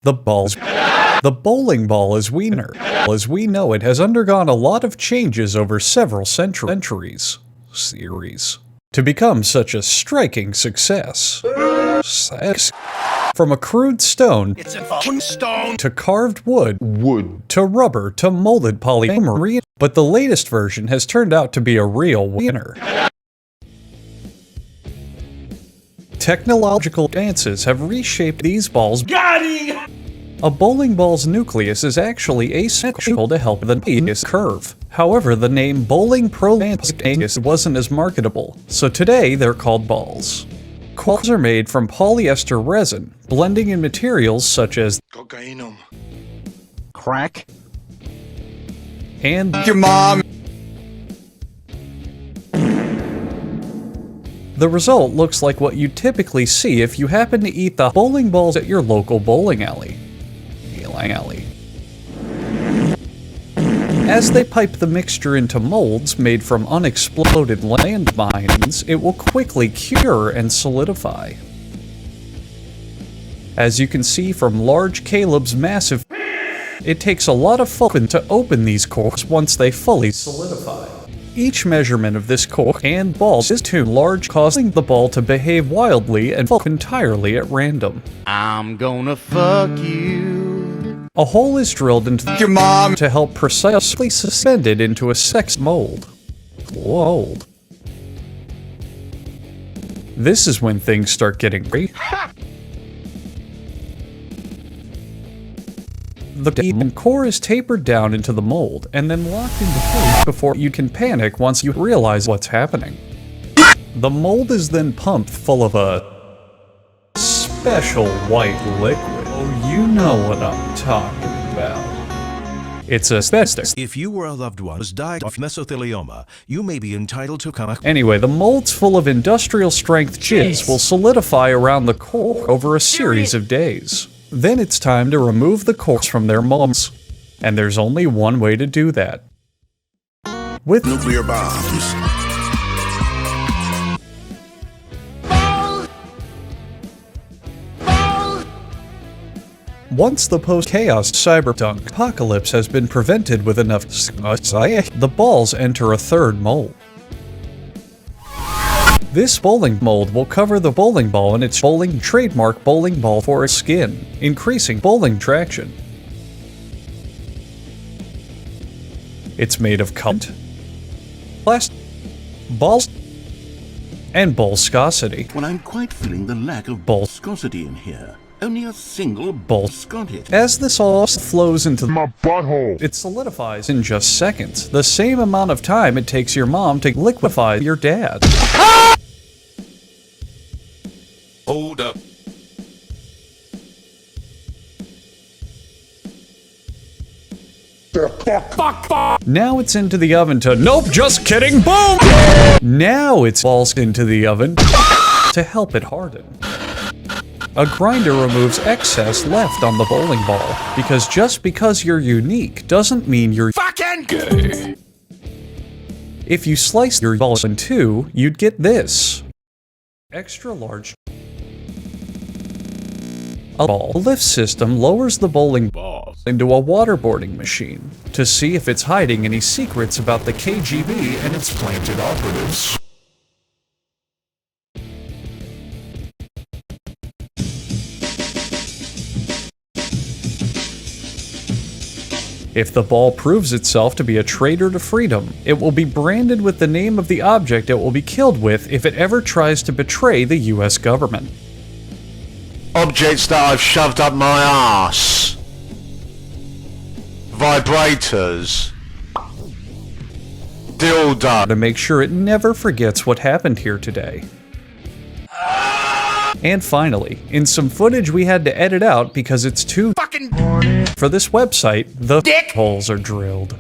The bowling ball as we know it has undergone a lot of changes over several centuries to become such a striking success. From a crude stone, It's a fucking stone, to carved wood, to rubber, to molded polymer, but the latest version has turned out to be a real winner. Technological advances have reshaped these balls. A bowling ball's nucleus is actually asymmetrical to help the nucleus curve. However, the name bowling prolapse wasn't as marketable, so today they're called balls. Balls are made from polyester resin, blending in materials such as cocaine, crack, and your mom. The result looks like what you typically see if you happen to eat the bowling balls at your local bowling alley. As they pipe the mixture into molds made from unexploded landmines, it will quickly cure and solidify. As you can see from large Caleb's massive, it takes a lot of focus to open these cores once they fully solidify. Each measurement of this core and balls is too large, causing the ball to behave wildly and fall entirely at random. I'm gonna fuck you. A hole is drilled into Your mom to help precisely suspend it into a sex mold. Whoa. This is when things start getting great. The demon core is tapered down into the mold and then locked into place before you can panic once you realize what's happening. The mold is then pumped full of a special white liquid. Oh, you know what I'm talking about. It's asbestos. If you or a loved one has died of mesothelioma, you may be entitled to come. Anyway, the molds full of industrial strength jizz will solidify around the core over a series of days. Then it's time to remove the cores from their molds. And there's only one way to do that. With nuclear bombs. Once the post-chaos cyberpunk apocalypse has been prevented with enough the balls enter a third mold. This bowling mold will cover the bowling ball in its bowling trademark bowling ball for its skin, increasing bowling traction. It's made of cut, plastic, balls, and bowl viscosity. Well, I'm quite feeling the lack of Bowl. viscosity in here. Only a single Bowl. viscosity. As this all flows into My butthole. it solidifies in just seconds, the same amount of time it takes your mom to liquefy your dad. Hold up. Now it's into the oven to nope, just kidding, boom! Now it's balls into the oven to help it harden. A grinder removes excess left on the bowling ball, because just because you're unique doesn't mean you're Fucking gay. If you slice your balls in two, you'd get this. Extra large. A ball lift system lowers the bowling ball into a waterboarding machine to see if it's hiding any secrets about the KGB and its planted operatives. If the ball proves itself to be a traitor to freedom, it will be branded with the name of the object it will be killed with if it ever tries to betray the US government. Objects that I've shoved up my ass. Vibrators. Dildo. To make sure it never forgets what happened here today. And finally, in some footage we had to edit out because it's too Fucking for this website, the Dick. holes are drilled.